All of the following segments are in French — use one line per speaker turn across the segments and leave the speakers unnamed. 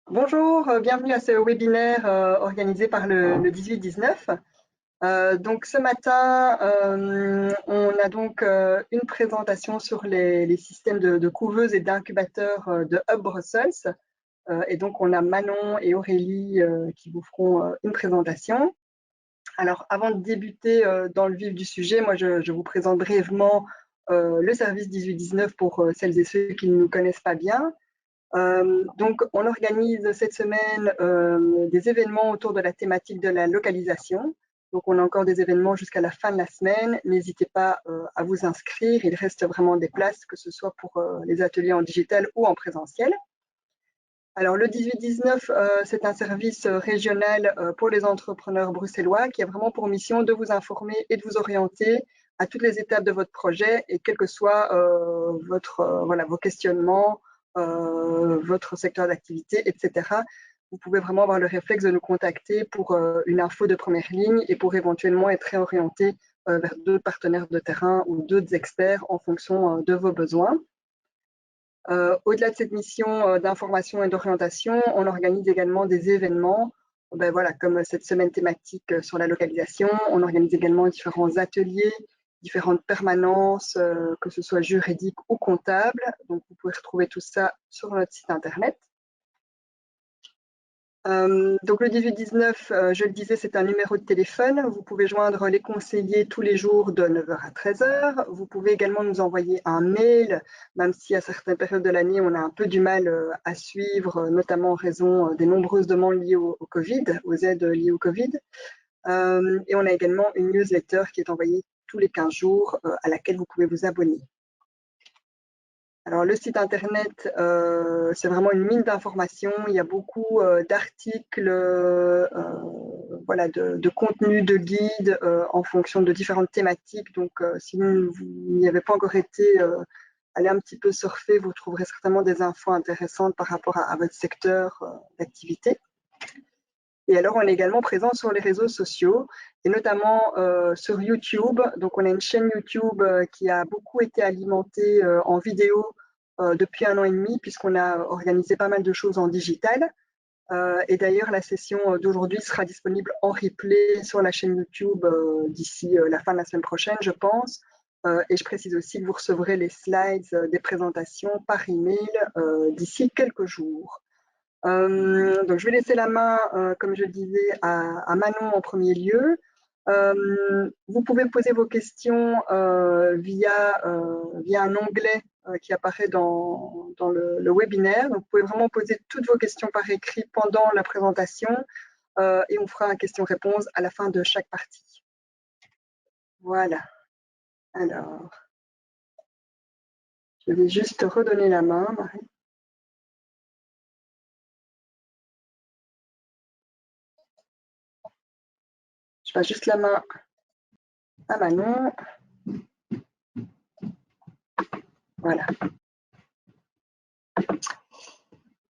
Bonjour, bienvenue à ce webinaire organisé par le 18-19. Donc ce matin, on a donc une présentation sur les systèmes de couveuses et d'incubateurs de Hub Brussels. Et donc on a Manon et Aurélie qui vous feront une présentation. Alors avant de débuter dans le vif du sujet, moi je vous présente brièvement le service 18-19 pour celles et ceux qui ne nous connaissent pas bien. Donc, on organise cette semaine des événements autour de la thématique de la localisation. Donc, on a encore des événements jusqu'à la fin de la semaine. N'hésitez pas à vous inscrire. Il reste vraiment des places, que ce soit pour les ateliers en digital ou en présentiel. Alors, le 18-19, c'est un service régional pour les entrepreneurs bruxellois qui a vraiment pour mission de vous informer et de vous orienter à toutes les étapes de votre projet et quels que soient vos questionnements, votre secteur d'activité, etc. Vous pouvez vraiment avoir le réflexe de nous contacter pour une info de première ligne et pour éventuellement être réorienté vers d'autres partenaires de terrain ou d'autres experts en fonction de vos besoins. Au-delà de cette mission d'information et d'orientation, on organise également des événements, comme cette semaine thématique sur la localisation. On organise également différents ateliers, différentes permanences, que ce soit juridiques ou comptables. Donc, vous pouvez retrouver tout ça sur notre site internet. Donc le 18-19, je le disais, c'est un numéro de téléphone. Vous pouvez joindre les conseillers tous les jours de 9h à 13h. Vous pouvez également nous envoyer un mail, même si à certaines périodes de l'année, on a un peu du mal à suivre, notamment en raison des nombreuses demandes liées au Covid, aux aides liées au Covid. Et on a également une newsletter qui est envoyée tous les 15 jours à laquelle vous pouvez vous abonner. Alors le site internet, c'est vraiment une mine d'informations. Il y a beaucoup d'articles, de contenus, de guides en fonction de différentes thématiques. Donc si vous n'y avez pas encore été, allez un petit peu surfer, vous trouverez certainement des infos intéressantes par rapport à votre secteur d'activité. Et alors, on est également présent sur les réseaux sociaux et notamment sur YouTube. Donc, on a une chaîne YouTube qui a beaucoup été alimentée en vidéo depuis 1 an et demi, puisqu'on a organisé pas mal de choses en digital. Et d'ailleurs, la session d'aujourd'hui sera disponible en replay sur la chaîne YouTube d'ici la fin de la semaine prochaine, je pense. Et je précise aussi que vous recevrez les slides des présentations par email d'ici quelques jours. Donc, je vais laisser la main, comme je le disais, à Manon en premier lieu. Vous pouvez poser vos questions via un onglet qui apparaît dans le webinaire. Donc, vous pouvez vraiment poser toutes vos questions par écrit pendant la présentation et on fera un question-réponse à la fin de chaque partie. Voilà. Alors, je vais juste te redonner la main, Marie. Je passe juste la main à Manon. Voilà.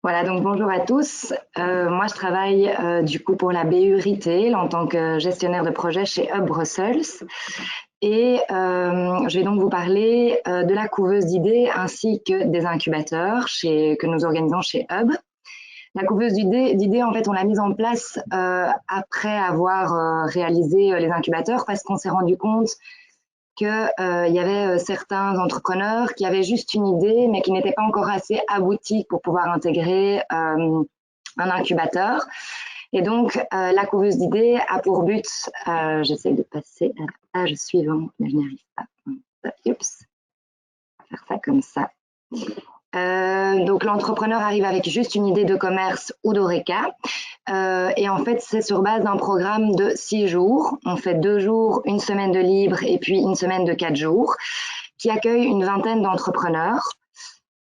Voilà, donc bonjour à tous. Moi, je travaille du coup pour la BU Retail en tant que gestionnaire de projet chez Hub Brussels. Et je vais donc vous parler de la couveuse d'idées ainsi que des incubateurs que nous organisons chez Hub. La couveuse d'idées, en fait, on l'a mise en place après avoir réalisé les incubateurs parce qu'on s'est rendu compte qu'il y avait certains entrepreneurs qui avaient juste une idée, mais qui n'étaient pas encore assez aboutis pour pouvoir intégrer un incubateur. Et donc, la couveuse d'idées a pour but, j'essaie de passer à la page suivante, mais je n'y arrive pas. Oups, on va faire ça comme ça. Donc, l'entrepreneur arrive avec juste une idée de commerce ou d'Oreca. Et en fait, c'est sur base d'un programme de 6 jours. On fait 2 jours, une semaine de libre et puis une semaine de 4 jours qui accueille une vingtaine d'entrepreneurs.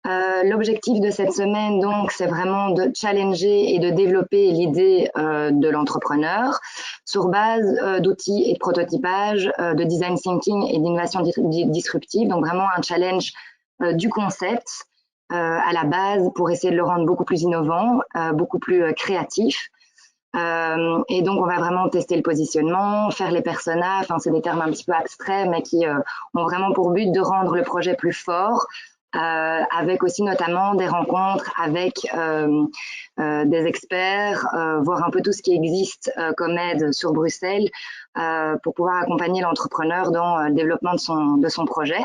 L'objectif de cette semaine, donc, c'est vraiment de challenger et de développer l'idée de l'entrepreneur sur base d'outils et de prototypage, de design thinking et d'innovation disruptive. Donc, vraiment un challenge du concept à la base pour essayer de le rendre beaucoup plus innovant, beaucoup plus créatif. Et donc, on va vraiment tester le positionnement, faire les personas. Enfin, c'est des termes un petit peu abstraits, mais qui ont vraiment pour but de rendre le projet plus fort, avec aussi notamment des rencontres avec des experts, voir un peu tout ce qui existe comme aide sur Bruxelles pour pouvoir accompagner l'entrepreneur dans le développement de son projet.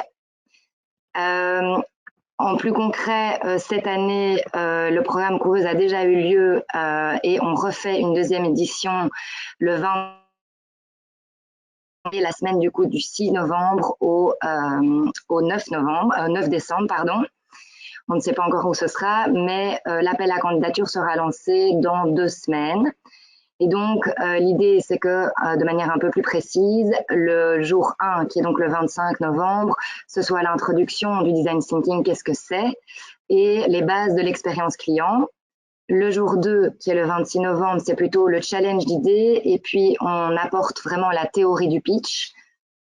En plus concret, cette année, le programme Couveuse a déjà eu lieu et on refait une deuxième édition le 20 la semaine du coup du 6 novembre au 9 décembre, pardon. On ne sait pas encore où ce sera, mais l'appel à candidature sera lancé dans 2 semaines. Et donc, l'idée, c'est que, de manière un peu plus précise, le jour 1, qui est donc le 25 novembre, ce soit l'introduction du design thinking, qu'est-ce que c'est, et les bases de l'expérience client. Le jour 2, qui est le 26 novembre, c'est plutôt le challenge d'idées, et puis on apporte vraiment la théorie du pitch.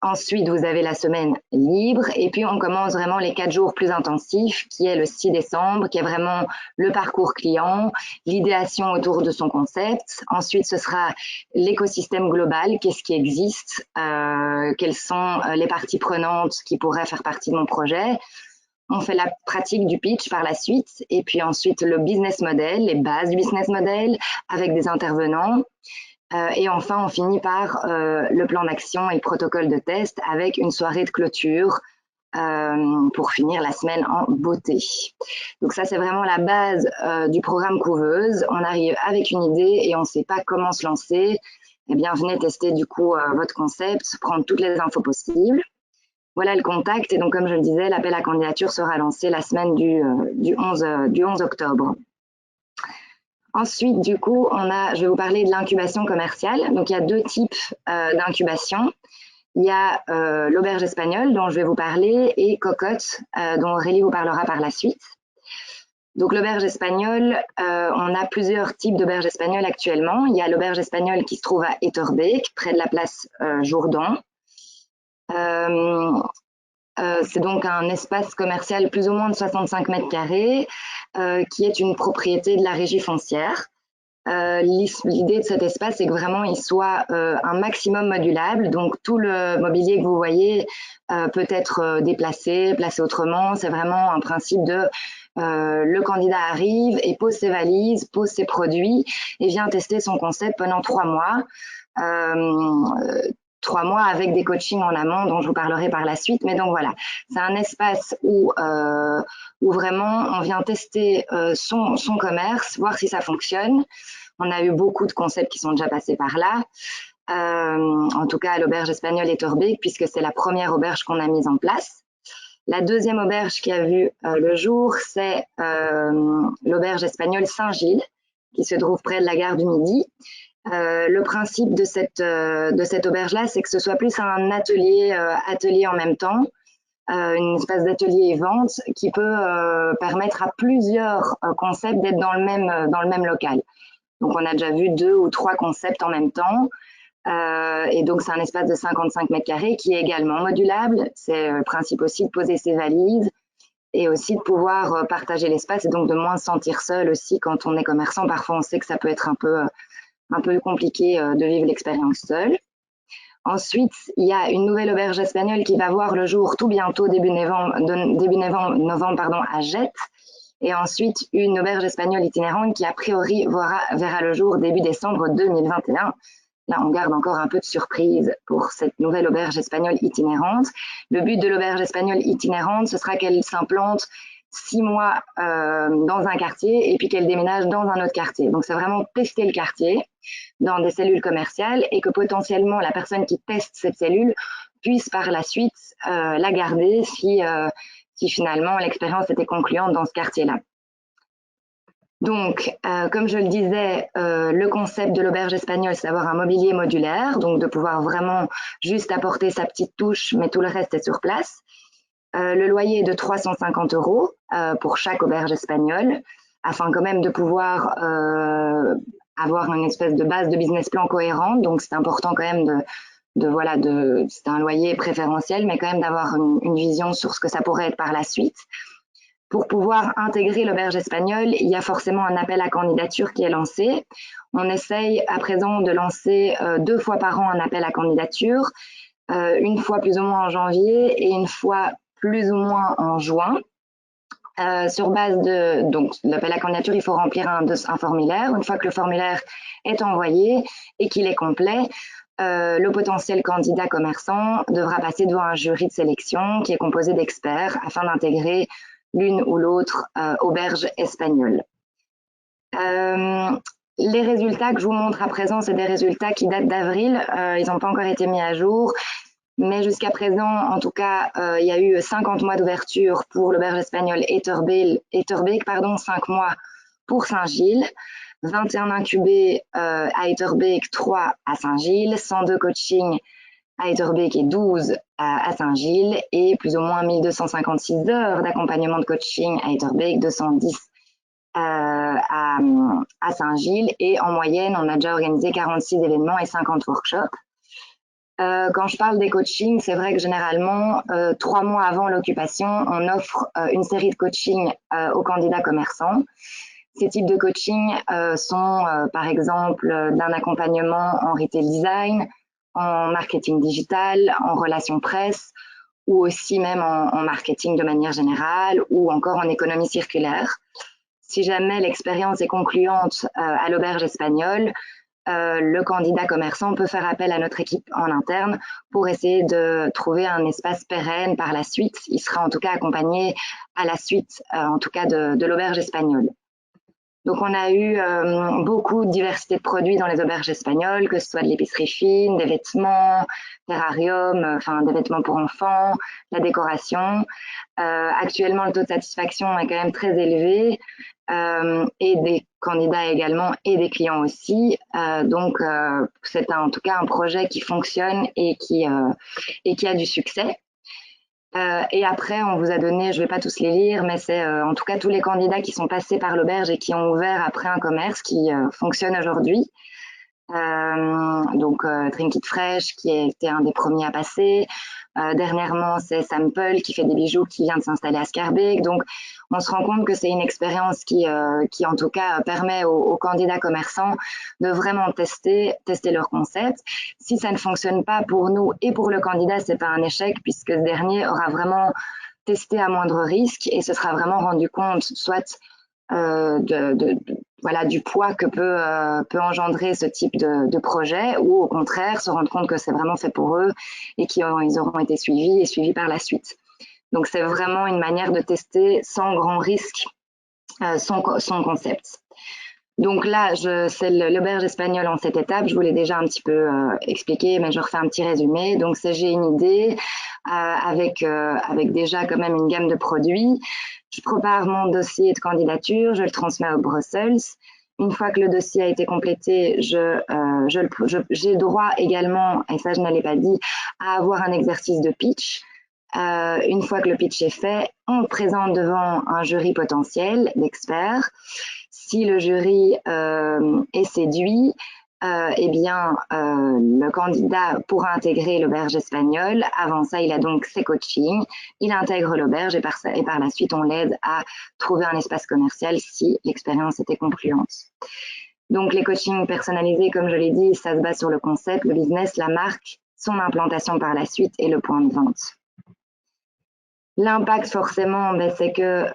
Ensuite, vous avez la semaine libre et puis on commence vraiment les 4 jours plus intensifs qui est le 6 décembre, qui est vraiment le parcours client, l'idéation autour de son concept. Ensuite, ce sera l'écosystème global, qu'est-ce qui existe, quelles sont les parties prenantes qui pourraient faire partie de mon projet. On fait la pratique du pitch par la suite et puis ensuite le business model, les bases du business model avec des intervenants. Et enfin, on finit par le plan d'action et le protocole de test avec une soirée de clôture pour finir la semaine en beauté. Donc ça, c'est vraiment la base du programme Couveuse. On arrive avec une idée et on ne sait pas comment se lancer. Eh bien, venez tester du coup votre concept, prendre toutes les infos possibles. Voilà le contact. Et donc, comme je le disais, l'appel à candidature sera lancé la semaine du 11 octobre. Ensuite, du coup, je vais vous parler de l'incubation commerciale. Donc, il y a 2 types d'incubation. Il y a l'auberge espagnole, dont je vais vous parler, et Cocotte, dont Aurélie vous parlera par la suite. Donc, l'auberge espagnole, on a plusieurs types d'auberges espagnoles actuellement. Il y a l'auberge espagnole qui se trouve à Etterbeek, près de la place Jourdan. C'est donc un espace commercial plus ou moins de 65 mètres carrés qui est une propriété de la régie foncière. L'idée de cet espace, c'est que vraiment il soit un maximum modulable. Donc tout le mobilier que vous voyez peut être déplacé, placé autrement. C'est vraiment un principe de le candidat arrive et pose ses valises, pose ses produits et vient tester son concept pendant 3 mois. 3 mois avec des coachings en amont dont je vous parlerai par la suite. Mais donc voilà, c'est un espace où vraiment on vient tester son commerce, voir si ça fonctionne. On a eu beaucoup de concepts qui sont déjà passés par là. En tout cas, à l'auberge espagnole Etterbeek, puisque c'est la première auberge qu'on a mise en place. La deuxième auberge qui a vu le jour, c'est l'auberge espagnole Saint-Gilles, qui se trouve près de la gare du Midi. Le principe de cette auberge-là, c'est que ce soit plus un atelier en même temps, une espèce d'atelier et vente qui peut permettre à plusieurs concepts d'être dans le même local. Donc, on a déjà vu 2 ou 3 concepts en même temps. Et donc, c'est un espace de 55 mètres carrés qui est également modulable. C'est le principe aussi de poser ses valises et aussi de pouvoir partager l'espace et donc de moins se sentir seul aussi quand on est commerçant. Parfois, on sait que ça peut être un peu compliqué de vivre l'expérience seule. Ensuite, il y a une nouvelle auberge espagnole qui va voir le jour tout bientôt, début novembre, à Jette. Et ensuite, une auberge espagnole itinérante qui, a priori, verra le jour début décembre 2021. Là, on garde encore un peu de surprise pour cette nouvelle auberge espagnole itinérante. Le but de l'auberge espagnole itinérante, ce sera qu'elle s'implante 6 mois dans un quartier et puis qu'elle déménage dans un autre quartier. Donc, c'est vraiment tester le quartier dans des cellules commerciales et que potentiellement la personne qui teste cette cellule puisse par la suite la garder si finalement l'expérience était concluante dans ce quartier-là. Donc, comme je le disais, le concept de l'auberge espagnole, c'est d'avoir un mobilier modulaire, donc de pouvoir vraiment juste apporter sa petite touche, mais tout le reste est sur place. Le loyer est de 350 € pour chaque auberge espagnole, afin quand même de pouvoir avoir une espèce de base de business plan cohérente. Donc, c'est important quand même c'est un loyer préférentiel, mais quand même d'avoir une vision sur ce que ça pourrait être par la suite. Pour pouvoir intégrer l'auberge espagnole, il y a forcément un appel à candidature qui est lancé. On essaye à présent de lancer 2 fois par an un appel à candidature, une fois plus ou moins en janvier et une fois plus ou moins en juin. Sur base de l'appel à candidature, il faut remplir un formulaire. Une fois que le formulaire est envoyé et qu'il est complet, le potentiel candidat commerçant devra passer devant un jury de sélection qui est composé d'experts afin d'intégrer l'une ou l'autre auberge espagnole. Les résultats que je vous montre à présent, c'est des résultats qui datent d'avril. Ils n'ont pas encore été mis à jour. Mais jusqu'à présent, en tout cas, il y a eu 50 mois d'ouverture pour l'auberge espagnole Etterbeek, 5 mois pour Saint-Gilles, 21 incubés à Etterbeek, 3 à Saint-Gilles, 102 coachings à Etterbeek et 12 à Saint-Gilles, et plus ou moins 1256 heures d'accompagnement de coaching à Etterbeek, 210 à Saint-Gilles, et en moyenne, on a déjà organisé 46 événements et 50 workshops. Quand je parle des coachings, c'est vrai que généralement, 3 mois avant l'occupation, on offre une série de coachings aux candidats commerçants. Ces types de coachings sont, par exemple, d'un accompagnement en retail design, en marketing digital, en relations presse, ou aussi même en marketing de manière générale, ou encore en économie circulaire. Si jamais l'expérience est concluante à l'auberge espagnole, le candidat commerçant peut faire appel à notre équipe en interne pour essayer de trouver un espace pérenne par la suite. Il sera en tout cas accompagné à la suite, en tout cas de l'auberge espagnole. Donc, on a eu beaucoup de diversité de produits dans les auberges espagnoles, que ce soit de l'épicerie fine, des vêtements, terrarium, enfin des vêtements pour enfants, la décoration. Actuellement, le taux de satisfaction est quand même très élevé, et des candidats également et des clients aussi. Donc, c'est en tout cas un projet qui fonctionne et qui a du succès. Et après, on vous a donné, je ne vais pas tous les lire, mais c'est en tout cas tous les candidats qui sont passés par l'auberge et qui ont ouvert après un commerce qui fonctionne aujourd'hui. Donc, Drink It Fresh, qui était un des premiers à passer. Dernièrement, c'est Sample, qui fait des bijoux, qui vient de s'installer à Schaerbeek. Donc, on se rend compte que c'est une expérience qui, en tout cas, permet aux candidats commerçants de vraiment tester leur concept. Si ça ne fonctionne pas pour nous et pour le candidat, c'est pas un échec, puisque ce dernier aura vraiment testé à moindre risque et se sera vraiment rendu compte, soit voilà, du poids que peut engendrer ce type de projet, ou au contraire se rendre compte que c'est vraiment fait pour eux et qu'ils auront été suivis par la suite. Donc c'est vraiment une manière de tester sans grand risque son concept. Donc là, c'est l'auberge espagnole en 7 étapes. Je vous l'ai déjà un petit peu expliqué, mais je refais un petit résumé. Donc, j'ai une idée avec déjà quand même une gamme de produits. Je prépare mon dossier de candidature, je le transmets au Brussels. Une fois que le dossier a été complété, j'ai droit également, et ça je ne l'ai pas dit, à avoir un exercice de pitch. Une fois que le pitch est fait, on le présente devant un jury potentiel d'experts. Si le jury est séduit, eh bien, le candidat pourra intégrer l'auberge espagnole. Avant ça, il a donc ses coachings, il intègre l'auberge et par la suite, on l'aide à trouver un espace commercial si l'expérience était concluante. Donc, les coachings personnalisés, comme je l'ai dit, ça se base sur le concept, le business, la marque, son implantation par la suite et le point de vente. L'impact, forcément, c'est que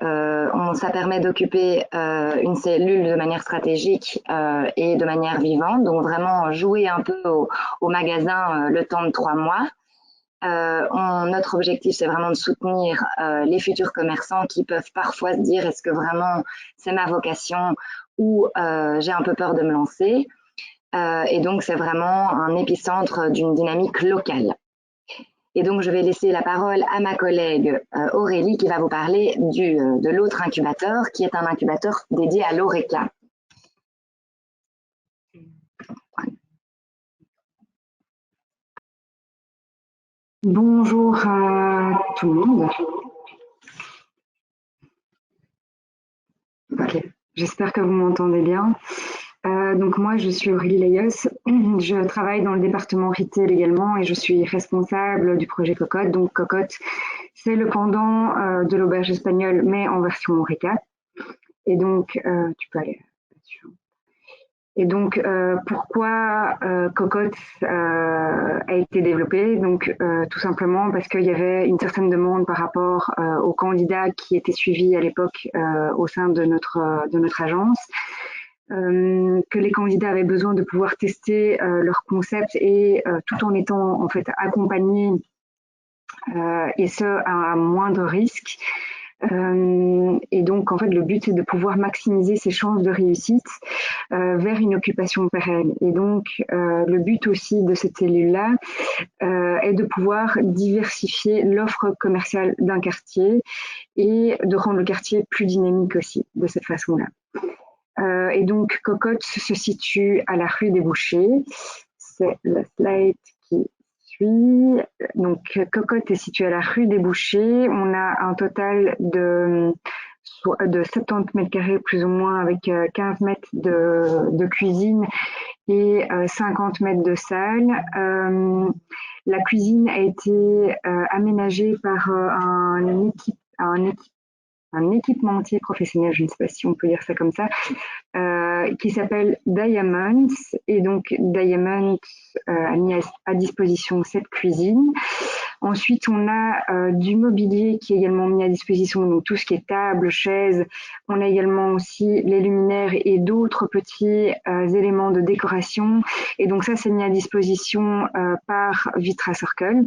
ça permet d'occuper une cellule de manière stratégique et de manière vivante. Donc, vraiment jouer un peu au magasin le temps de 3 mois. Notre objectif, c'est vraiment de soutenir les futurs commerçants qui peuvent parfois se dire est-ce que vraiment c'est ma vocation ou j'ai un peu peur de me lancer. Et donc, c'est vraiment un épicentre d'une dynamique locale. Et donc, je vais laisser la parole à ma collègue Aurélie qui va vous parler de l'autre incubateur qui est un incubateur dédié à l'ORECA.
Bonjour à tout le monde. Ok, j'espère que vous m'entendez bien. Donc moi, je suis Aurélie Leyos. Je travaille dans le département retail également et je suis responsable du projet Cocotte. Donc Cocotte, c'est le pendant de l'auberge espagnole, mais en version ORECA. Et donc, tu peux aller là-dessus. Et donc, pourquoi Cocotte a été développée? Donc, tout simplement parce qu'il y avait une certaine demande par rapport aux candidats qui étaient suivis à l'époque au sein de notre agence, que les candidats avaient besoin de pouvoir tester leur concept et tout en étant en fait accompagnés et ce à moindre risque. Et donc, en fait, le but, c'est de pouvoir maximiser ses chances de réussite vers une occupation pérenne. Et donc, le but aussi de cette cellule-là est de pouvoir diversifier l'offre commerciale d'un quartier et de rendre le quartier plus dynamique aussi de cette façon-là. Et donc, Cocotte se situe à la rue des Bouchers. C'est la slide qui suit. Donc, Cocotte est située à la rue des Bouchers. On a un total de 70 mètres carrés plus ou moins, avec 15 mètres de cuisine et 50 mètres de salle. La cuisine a été aménagée par un équipementier professionnel, je ne sais pas si on peut dire ça comme ça, qui s'appelle Diamonds. Et donc, Diamonds a mis à disposition cette cuisine. Ensuite, on a du mobilier qui est également mis à disposition, donc tout ce qui est table, chaise. On a également aussi les luminaires et d'autres petits éléments de décoration. Et donc ça, c'est mis à disposition par Vitra Circle.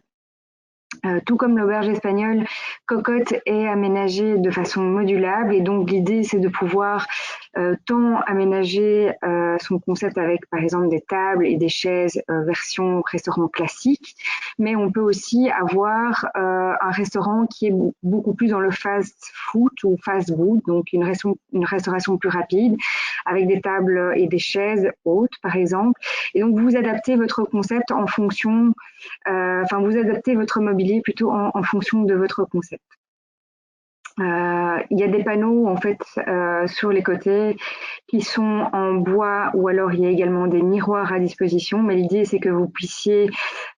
Tout comme l'auberge espagnole, Cocotte est aménagée de façon modulable et donc l'idée c'est de pouvoir tant aménager son concept avec par exemple des tables et des chaises version restaurant classique, mais on peut aussi avoir un restaurant qui est beaucoup plus dans le fast food ou fast food, donc une restauration plus rapide avec des tables et des chaises hautes par exemple. Et donc vous adaptez votre concept en fonction, vous adaptez votre mobilier plutôt en fonction de votre concept. Il y a des panneaux en fait sur les côtés qui sont en bois ou alors il y a également des miroirs à disposition, mais l'idée c'est que vous puissiez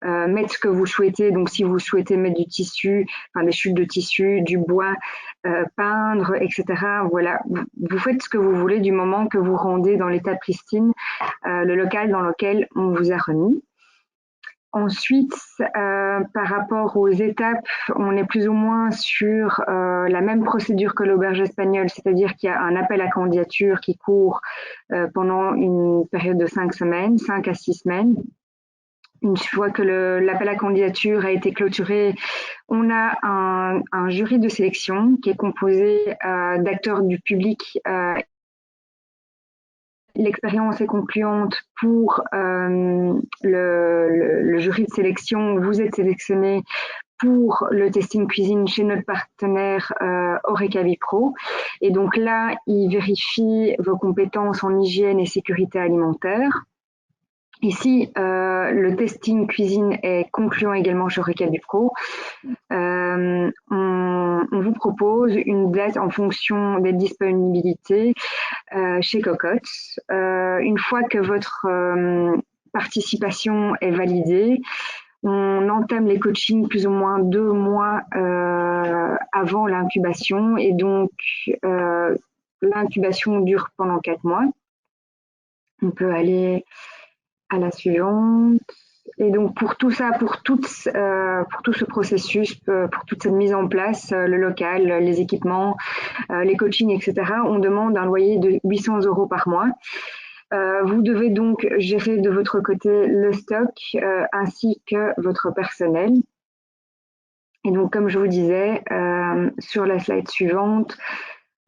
mettre ce que vous souhaitez. Donc si vous souhaitez mettre du tissu, des chutes de tissu, du bois, peindre, etc. Voilà, vous faites ce que vous voulez du moment que vous rendez dans l'état pristine le local dans lequel on vous a remis. Ensuite, par rapport aux étapes, on est plus ou moins sur la même procédure que l'auberge espagnole, c'est-à-dire qu'il y a un appel à candidature qui court pendant une période de 5 semaines, 5 à 6 semaines. Une fois que l'appel à candidature a été clôturé, on a un jury de sélection qui est composé d'acteurs du public. L'expérience est concluante pour le jury de sélection. Vous êtes sélectionné pour le testing cuisine chez notre partenaire Horeca Vipro. Et donc là, il vérifie vos compétences en hygiène et sécurité alimentaire. Ici, le testing cuisine est concluant également chez Horeca Vipro. On vous propose une date en fonction des disponibilités chez Cocotte. Une fois que votre participation est validée, on entame les coachings plus ou moins 2 mois avant l'incubation et donc l'incubation dure pendant 4 mois. On peut aller à la suivante. Et donc pour tout ça, pour tout ce processus, pour toute cette mise en place, le local, les équipements, les coachings, etc., on demande un loyer de 800 € par mois. Vous devez donc gérer de votre côté le stock ainsi que votre personnel. Et donc comme je vous disais, sur la slide suivante,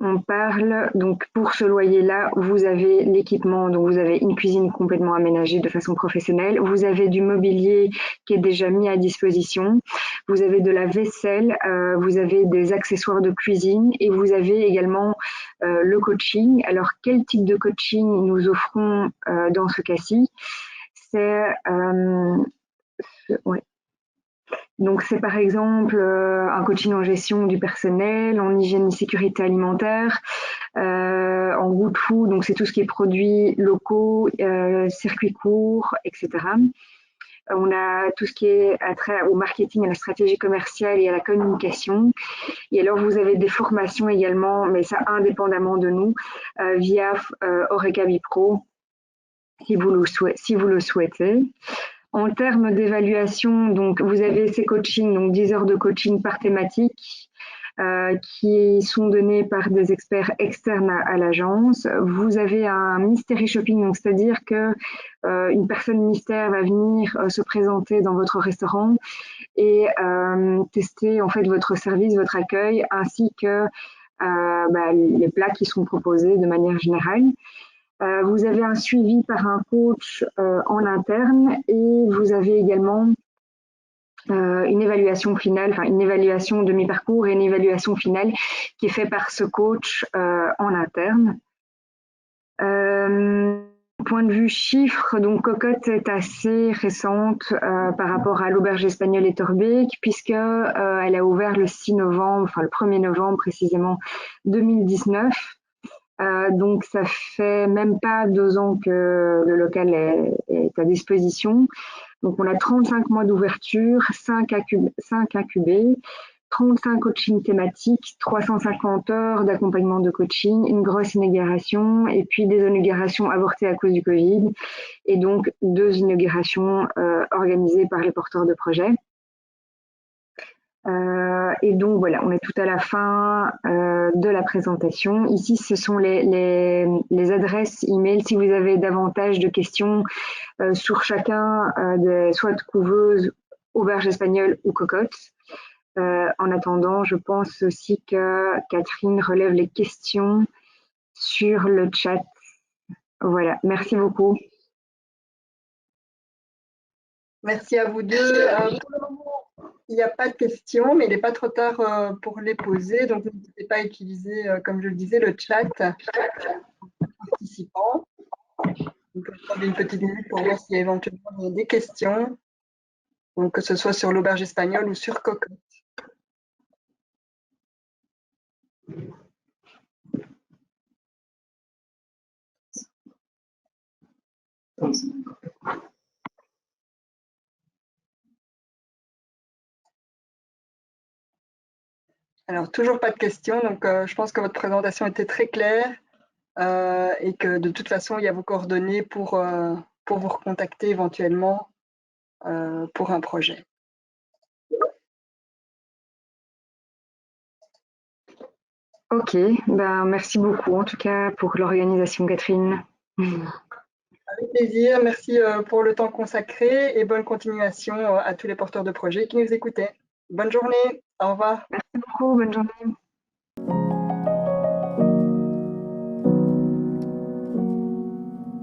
on parle, donc pour ce loyer-là, vous avez l'équipement, donc vous avez une cuisine complètement aménagée de façon professionnelle, vous avez du mobilier qui est déjà mis à disposition, vous avez de la vaisselle, vous avez des accessoires de cuisine et vous avez également le coaching. Alors quel type de coaching nous offrons dans ce cas-ci? Donc, c'est par exemple un coaching en gestion du personnel, en hygiène et sécurité alimentaire, en good food, donc c'est tout ce qui est produits locaux, circuits courts, etc. On a tout ce qui est attrait au marketing, à la stratégie commerciale et à la communication. Et alors, vous avez des formations également, mais ça indépendamment de nous, via Horeca Vipro. si vous le souhaitez. En termes d'évaluation, donc vous avez ces coachings, donc 10 heures de coaching par thématique, qui sont donnés par des experts externes à l'agence. Vous avez un mystery shopping, donc c'est-à-dire que une personne mystère va venir se présenter dans votre restaurant et tester en fait votre service, votre accueil, ainsi que les plats qui sont proposés de manière générale. Vous avez un suivi par un coach en interne et vous avez également une évaluation finale, enfin une évaluation de mi-parcours et une évaluation finale qui est faite par ce coach en interne. Point de vue chiffres, donc Cocotte est assez récente par rapport à l'auberge espagnole et Torbeek, puisque elle a ouvert le 6 novembre, enfin le 1er novembre précisément 2019. Donc ça fait même pas 2 ans que le local est à disposition. Donc on a 35 mois d'ouverture, 5 incubés, 35 coachings thématiques, 350 heures d'accompagnement de coaching, une grosse inauguration et puis des inaugurations avortées à cause du Covid et donc 2 inaugurations organisées par les porteurs de projets. Et donc voilà, on est tout à la fin de la présentation. Ici, ce sont les adresses email si vous avez davantage de questions sur chacun soit de couveuse, auberge espagnole ou cocotte. En attendant, je pense aussi que Catherine relève les questions sur le chat. Voilà, merci beaucoup.
Merci à vous deux. Pour le moment, il n'y a pas de questions, mais il n'est pas trop tard pour les poser. Donc, n'hésitez pas à utiliser, comme je le disais, le chat participants. On peut prendre une petite minute pour voir s'il y a éventuellement des questions, donc que ce soit sur l'auberge espagnole ou sur Cocotte. Alors, toujours pas de questions, donc je pense que votre présentation était très claire et que de toute façon, il y a vos coordonnées pour vous recontacter éventuellement pour un projet.
Ok, ben merci beaucoup en tout cas pour l'organisation, Catherine.
Avec plaisir, merci pour le temps consacré et bonne continuation à tous les porteurs de projets qui nous écoutaient. Bonne journée, au revoir.
Merci beaucoup, bonne journée.